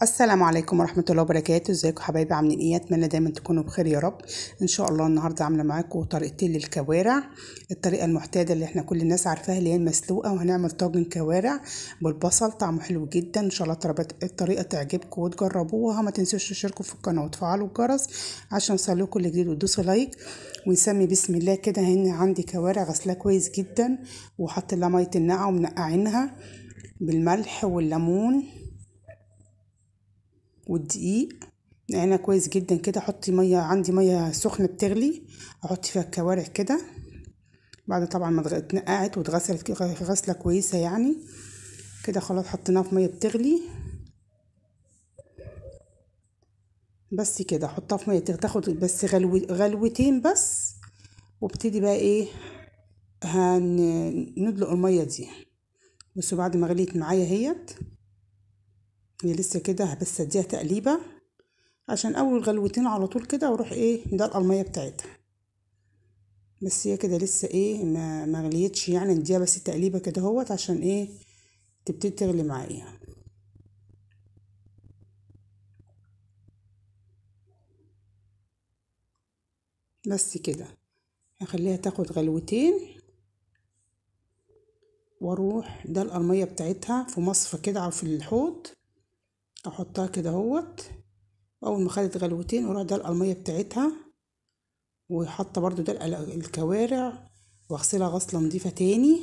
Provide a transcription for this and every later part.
السلام عليكم ورحمة الله وبركاته. ازيكم حبايبي؟ عاملين ايه؟ اتمنى دايما تكونوا بخير يا رب. ان شاء الله النهارده عامله معاكم طريقتين للكوارع، الطريقه المعتاده اللي احنا كل الناس عارفاها اللي هي المسلوقه، وهنعمل طاجن كوارع بالبصل طعمه حلو جدا. ان شاء الله الطريقه تعجبكم وتجربوها. ما تنسوش تشتركوا في القناه وتفعلوا الجرس عشان يوصلكوا كل جديد، وتدوسوا لايك ونسمي بسم الله كده. هنا عندي كوارع غسلها كويس جدا وحط لها ميه النقع ومنقعينها بالملح والليمون والدقيق. نقعنا كويس جدا كده. حطي ميه، عندي ميه سخنه بتغلي، احط فيها الكوارع كده بعد طبعا ما اتنقعت واتغسلت غسله كويسه يعني كده. خلاص حطيناها في ميه بتغلي بس كده. احطها في ميه تاخد بس غلوتين بس، وابتدي بقى ايه، ندلق الميه دي. بصوا بعد ما غليت معايا هي لسه كده، بس اديها تقليبه عشان اول غلوتين على طول كده واروح ايه دلق الميه بتاعتها. بس هي كده لسه ايه ما غليتش يعني، نديها بس تقليبه كده اهوت عشان ايه تبتدي تغلي معايا. بس كده هخليها تاخد غلوتين واروح دلق الميه بتاعتها في مصفى كده او في الحوض، احطها كده اهوت. اول ما خدت غلوتين اروح دلق الميه بتاعتها، وحاطه برضو دلق الكوارع واغسلها غسله نظيفه تاني.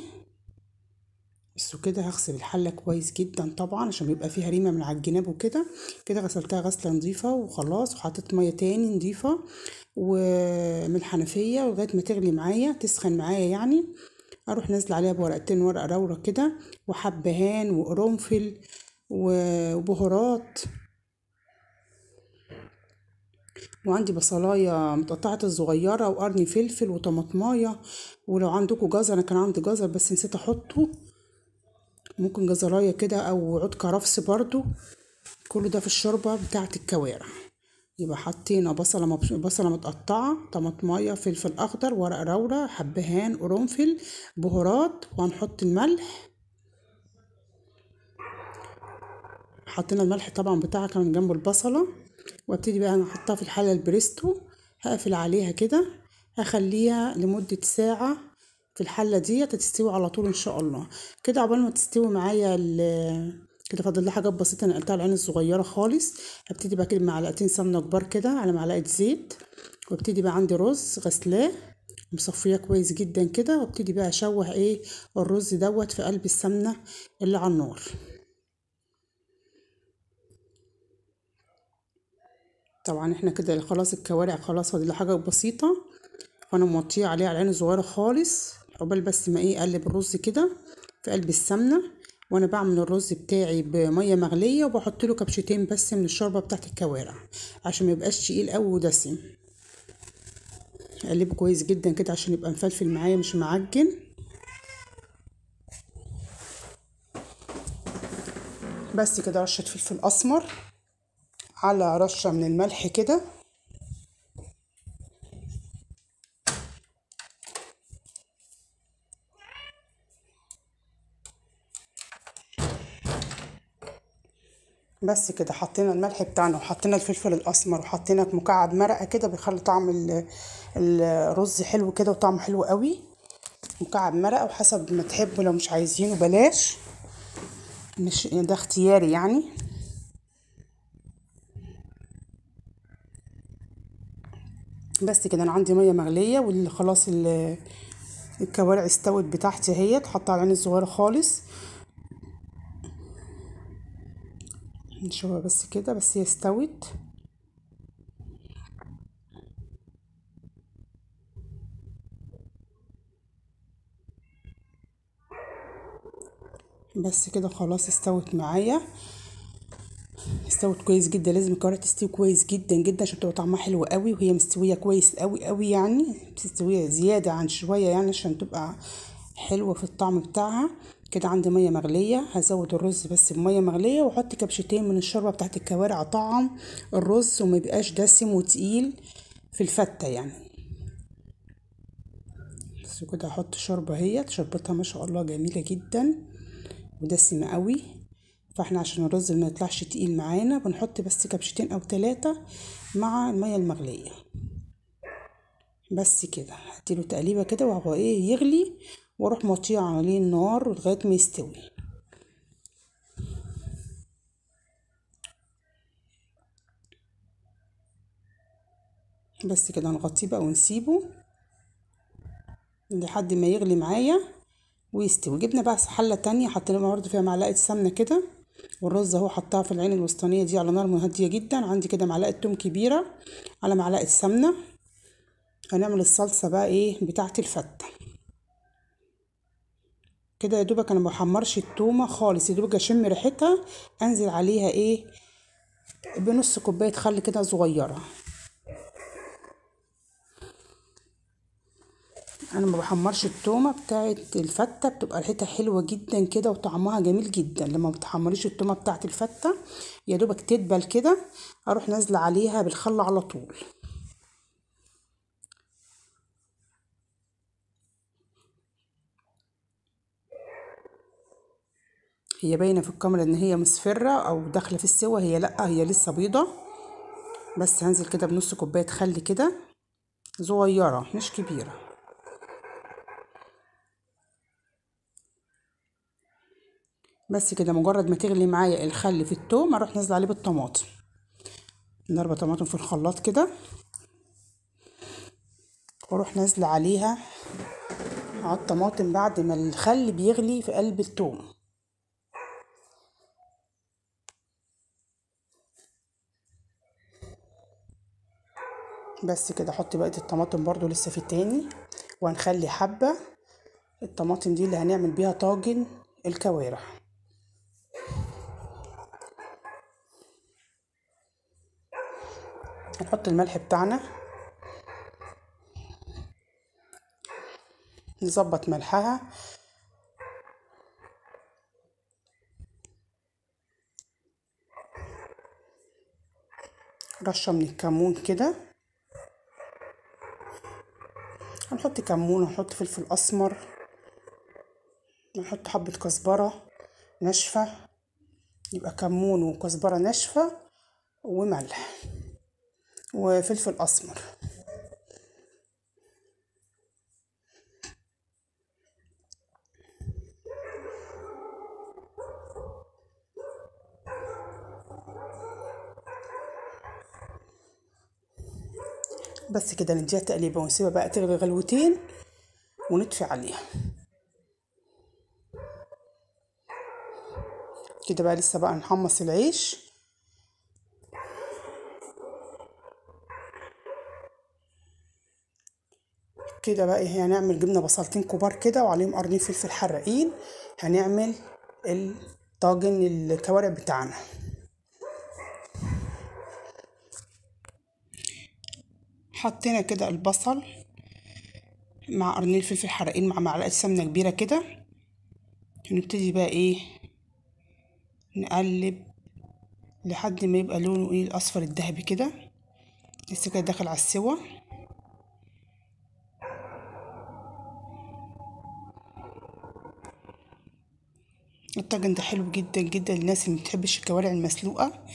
بس كده هغسل الحله كويس جدا طبعا عشان بيبقى فيها ريمه من على الجناب وكده. كده غسلتها غسله نظيفه وخلاص، وحطيت ميه تاني نظيفه ومن الحنفيه لغايه ما تغلي معايا تسخن معايا يعني. اروح نازله عليها بورقتين ورقه لورا كده وحبهان وقرنفل وبهارات، وعندي بصلايه متقطعه الصغيره وقرن فلفل وطماطمايه. ولو عندكم جزر، انا كان عندي جزر بس نسيت احطه، ممكن جزرايه كده او عود كرفس برضو. كل ده في الشوربه بتاعه الكوارع. يبقى حطينا بصله متقطعه، طماطمايه، فلفل اخضر، ورق لورا، حبهان، قرنفل، بهارات، وهنحط الملح. حطينا الملح طبعا بتاعها كان جنب البصله. وابتدي بقى احطها في الحله البريستو، هقفل عليها كده، هخليها لمده ساعه في الحله دي تستوي على طول ان شاء الله. كده عقبال ما تستوي معايا كده فاضل لها حاجات بسيطه. انا قلتها العين الصغيره خالص. هبتدي بقى كده معلقتين سمنه كبار كده على معلقه زيت، وابتدي بقى عندي رز غسلاه مصفيه كويس جدا كده، وابتدي بقى اشوح ايه الرز دوت في قلب السمنه اللي على النار. طبعا احنا كده خلاص الكوارع خلاص فاضل لها حاجه بسيطه، وانا موطيه عليها على العين الصغيره خالص عقبال بس ما ايه اقلب الرز كده في قلب السمنه. وانا بعمل الرز بتاعي بميه مغليه وبحط له كبشتين بس من الشوربه بتاعت الكوارع عشان ما يبقاش تقيل قوي ودسم. اقلبه كويس جدا كده عشان يبقى مفلفل معايا مش معجن. بس كده رشه فلفل اسمر على رشه من الملح كده. بس كده حطينا الملح بتاعنا وحطينا الفلفل الاسمر وحطينا مكعب مرقه كده بيخلي طعم الرز حلو كده وطعمه حلو قوي. مكعب مرقه وحسب ما تحبوا، لو مش عايزينه بلاش، مش ده اختياري يعني. بس كده انا عندي ميه مغليه وخلاص الكوارع استوت بتاعتي اهي، تحط على العين الصغيره خالص نشوفها بس كده. بس هي استوت. بس كده خلاص استوت معايا، استوت كويس جدا. لازم الكوارع تستوي كويس جدا جدا عشان تبقى طعمها حلو قوي، وهي مستويه كويس قوي قوي يعني، تستويه زياده عن شويه يعني عشان تبقى حلوه في الطعم بتاعها. كده عندي ميه مغليه، هزود الرز بس بميه مغليه واحط كبشتين من الشوربه بتاعت الكوارع طعم الرز وما يبقاش دسم وتقيل في الفته يعني. بس كده احط شوربه، هي شربتها ما شاء الله جميله جدا ودسمه قوي. فاحنا عشان الرز ما يطلعش تقيل معانا بنحط بس كبشتين او 3 مع المية المغلية بس كده. هديله تقليبه كده وهو ايه يغلي، واروح موطيه عليه النار لغايه ما يستوي. بس كده نغطيه بقى ونسيبه لحد ما يغلي معايا ويستوي. جبنا بقى حله تانية حطينا برضه فيها معلقه سمنه كده، والرز اهو حطها في العين الوسطانيه دي على نار هاديه جدا. عندي كده معلقه توم كبيره على معلقه سمنه. هنعمل الصلصه بقى ايه بتاعه الفته كده. يا دوبك انا ما بحمرش التومه خالص، يا دوبك اشم ريحتها انزل عليها ايه بنص كوبايه خل كده صغيره. انا ما بحمرش التومه بتاعه الفته، بتبقى ريحتها حلوه جدا كده وطعمها جميل جدا. لما ما بتحمريش التومه بتاعه الفته يا دوبك تدبل كده، اروح نازله عليها بالخل على طول. هي باينه في الكاميرا ان هي مصفره او داخله في السوا، هي لا، هي لسه بيضه. بس هنزل كده بنص كوبايه خل كده صغيره مش كبيره. بس كده مجرد ما تغلي معايا الخل في التوم اروح نازله عليه بالطماطم. ضربه طماطم في الخلاط كده واروح نازله عليها على الطماطم بعد ما الخل بيغلي في قلب التوم. بس كده احط بقيه الطماطم برضو لسه في تاني، وهنخلي حبه الطماطم دي اللي هنعمل بيها طاجن الكوارع. هنحط الملح بتاعنا، نظبط ملحها، رشه من الكمون كده. هنحط كمون ونحط فلفل اسمر، نحط حبه كزبره ناشفه، يبقى كمون وكزبره ناشفه وملح وفلفل اسمر. بس كده نديها تقليبه ونسيبها بقى تغلي غلوتين ونطفي عليها. كده بقى لسه بقى نحمص العيش. كده بقى ايه، هنعمل جبنه بصلتين كبار كده وعليهم قرنين فلفل حراقين. هنعمل الطاجن الكوارع بتاعنا. حطينا كده البصل مع قرنين فلفل حراقين مع معلقه سمنه كبيره كده. هنبتدي بقى ايه نقلب لحد ما يبقى لونه ايه الاصفر الذهبي كده، لسه كده داخل على السوا. الطاجن ده حلو جدا جدا للناس اللي مبتحبش الكوارع المسلوقه،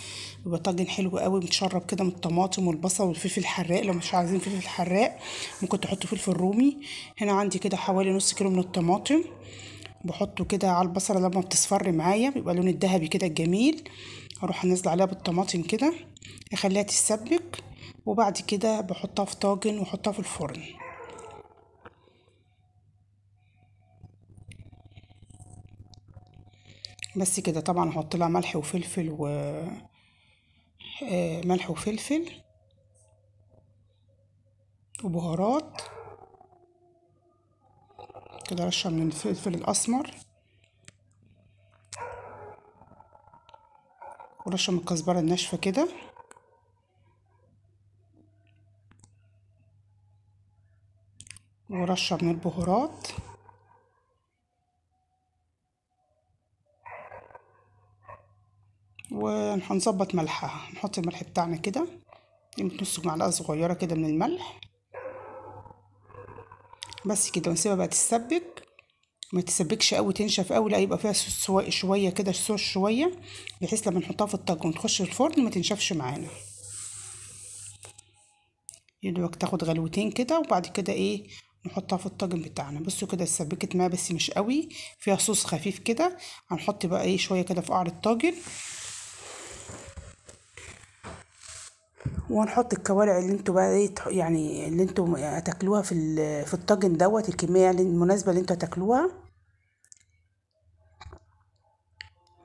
بيبقى طاجن حلو قوي متشرب كده من الطماطم والبصل والفلفل الحراق. لو مش عايزين فلفل حراق ممكن تحطوا فلفل رومي. هنا عندي كده حوالي نص كيلو من الطماطم، بحطه كده على البصله لما بتصفر معايا بيبقى لون الذهبي كده الجميل. هروح انزل عليها بالطماطم كده اخليها تتسبك، وبعد كده بحطها في طاجن واحطها في الفرن. بس كده طبعا هحط لها ملح وفلفل ملح وفلفل وبهارات كده، رشه من الفلفل الاسمر ورشه من الكزبره الناشفه كده، ورشه من البهارات، وهنظبط ملحها. نحط الملح بتاعنا كده نص معلقه صغيره كده من الملح. بس كده ونسيبها بقى تتسبك ما تسبكش قوي تنشف قوي، لا يبقى فيها شويه كده صوص شويه، بحيث لما نحطها في الطاجن وتخش الفرن ما تنشفش معانا. يدوبك تاخد غلوتين كده، وبعد كده ايه نحطها في الطاجن بتاعنا. بصوا كده اتسبكت معايا بس مش قوي، فيها صوص خفيف كده. هنحط بقى ايه شويه كده في قعر الطاجن، وهنحط الكوارع اللي انتوا بقى ايه يعني اللي انتوا هتاكلوها في الطاجن دوت، الكميه المناسبه اللي انتوا هتاكلوها.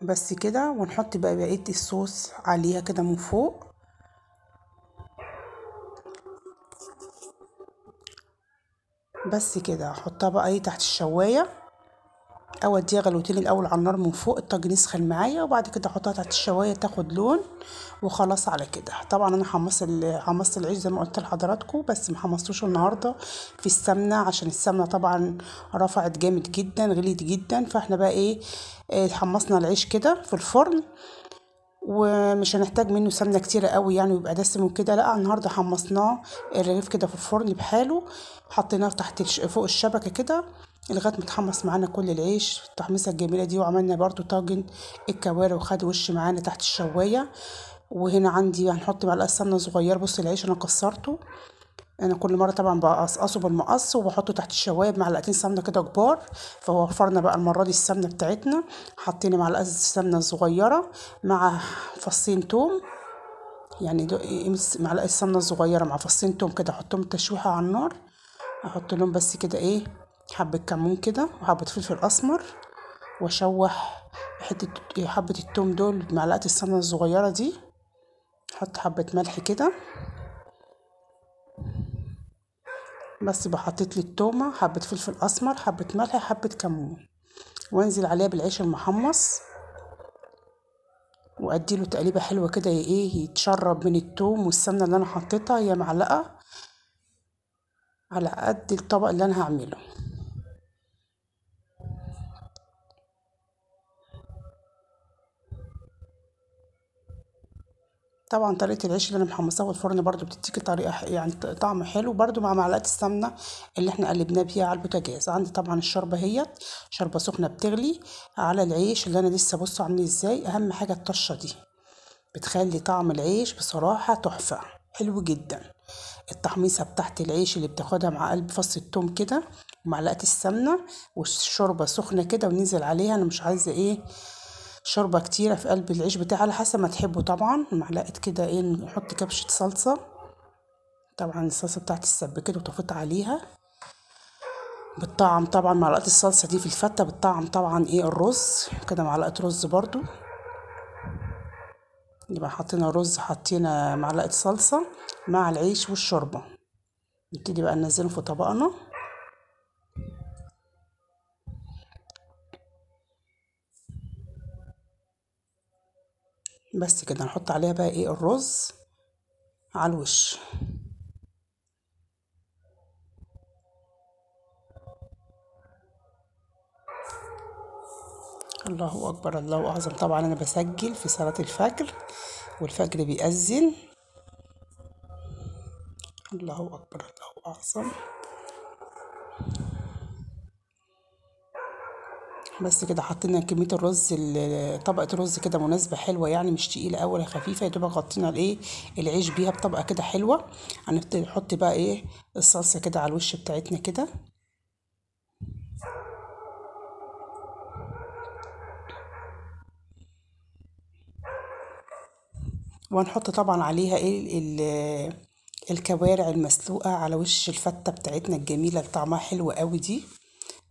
بس كده، ونحط بقى بقيه الصوص عليها كده من فوق. بس كده هحطها بقى ايه تحت الشوايه، او اديها غلوتين الاول على النار من فوق، الطاجن يسخن معايا، وبعد كده احطها تحت الشوايه تاخد لون، وخلاص على كده. طبعا انا حمصت العيش زي ما قلت لحضراتكم، بس ما حمصتوش النهارده في السمنه، عشان السمنه طبعا رفعت جامد جدا، غليت جدا. فاحنا بقى ايه حمصنا العيش كده في الفرن، ومش هنحتاج منه سمنه كتيره قوي يعني ويبقى دسم وكده. لا النهارده حمصناه الرغيف كده في الفرن بحاله، حطيناه تحت فوق الشبكه كده لغايه ما اتحمص معانا كل العيش التحميصه الجميله دي. وعملنا برضو طاجن الكوارع وخد وش معانا تحت الشوايه. وهنا عندي هنحط معلقه سمنه صغيره. بص العيش انا كسرته، انا كل مره طبعا بقصقصه بالمقص وبحطه تحت الشوايه بمعلقتين سمنه كده كبار. فوفرنا بقى المره دي السمنه بتاعتنا. حطينا معلقه سمنه صغيره مع فصين توم، يعني معلقه سمنه صغيره مع فصين توم كده، احطهم تشويحه على النار. احط لهم بس كده ايه حبه كمون كده وحبه فلفل اسمر، واشوح حبه التوم دول بمعلقه السمنه الصغيره دي. احط حبه ملح كده، بس يبقى حطيت لي التومه، حبه فلفل اسمر، حبه ملح، حبه كمون، وانزل عليها بالعيش المحمص، واديله تقليبه حلوه كده ايه يتشرب من التوم والسمنه اللي انا حطيتها. هي معلقه على قد الطبق اللي انا هعمله. طبعا طريقه العيش اللي انا محمصاه في الفرن برضو بتديكي طريقه يعني طعم حلو برضو مع معلقه السمنه اللي احنا قلبناه بيها على البوتاجاز. عندي طبعا الشوربه هي شوربه سخنه بتغلي على العيش اللي انا لسه بصوا عامل ازاي. اهم حاجه الطشه دي بتخلي طعم العيش بصراحه تحفه، حلو جدا. التحميصه بتاعت العيش اللي بتاخدها مع قلب فص التوم كده ومعلقه السمنه والشوربه سخنه كده وننزل عليها. انا مش عايزه ايه شوربه كتيره في قلب العيش بتاعي، على حسب ما تحبوا طبعا. معلقه كده ايه نحط كبشه صلصه، طبعا الصلصه بتاعتي السبكت وطفيت عليها بالطعم. طبعا معلقه الصلصه دي في الفته بالطعم. طبعا ايه الرز كده معلقه رز برضو، يبقى حطينا رز حطينا معلقه صلصه مع العيش والشوربه. نبتدي بقى ننزلهم في طبقنا. بس كده نحط عليها بقى ايه الرز على الوش. الله اكبر الله اعظم. طبعا انا بسجل في صلاة الفجر والفجر بيأذن. الله اكبر الله اعظم. بس كده حطينا كمية الرز طبقة رز كده مناسبة حلوة يعني مش تقيلة أوي ولا خفيفة، يا دوبك غطينا الايه العيش بيها بطبقة كده حلوة. هنبتدي نحط بقى ايه الصلصة كده على الوش بتاعتنا كده. وهنحط طبعا عليها ايه الكوارع المسلوقة على وش الفتة بتاعتنا الجميلة اللي طعمها حلو قوي دي.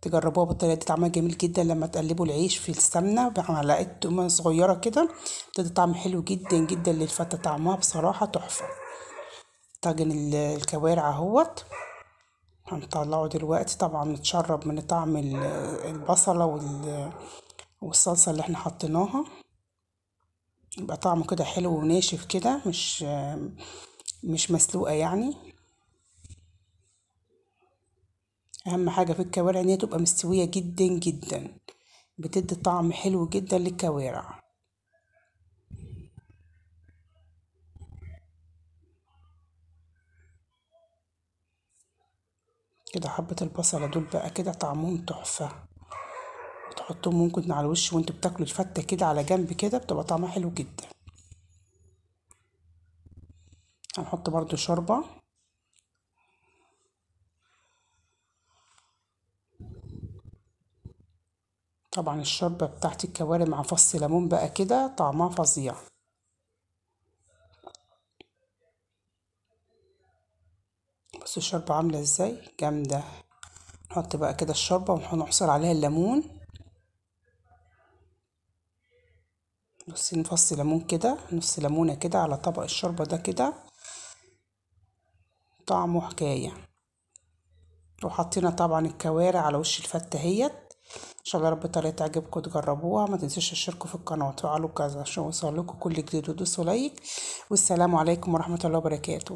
تجربوها بالطريقة دي، طعمها جميل جدا. لما تقلبوا العيش في السمنة بمعلقة تومة صغيرة كده بتدي طعم حلو جدا جدا للفتة، طعمها بصراحة تحفة. طاجن الكوارع اهوت هنطلعه دلوقتي. طبعا نتشرب من طعم البصلة والصلصة اللي احنا حطيناها، يبقى طعمه كده حلو وناشف كده مش مسلوقة يعني. اهم حاجة في الكوارع ان هي تبقى مستوية جدا جدا، بتدي طعم حلو جدا للكوارع. كده حبة البصلة دول بقى كده طعمهم تحفة. تحطوهم ممكن على الوش وانتوا بتاكلوا الفتة كده على جنب كده، بتبقى طعمها حلو جدا. هنحط برضو شوربة. طبعا الشوربة بتاعت الكوارع مع فص ليمون بقى كده طعمها فظيع. بصوا الشوربة عاملة ازاي جامدة. نحط بقى كده الشوربة ونعصر عليها الليمون. نصين فص ليمون كده، نص ليمونة كده على طبق الشوربة ده كده، طعمه حكاية. وحطينا طبعا الكوارع على وش الفتة اهيت. ان شاء الله رب الطريقة تعجبكم تجربوها. ما تنسوش تشتركوا في القناة وتفعلوا الجرس عشان يوصلكوا كل جديد، ودوسوا لايك. والسلام عليكم ورحمة الله وبركاته.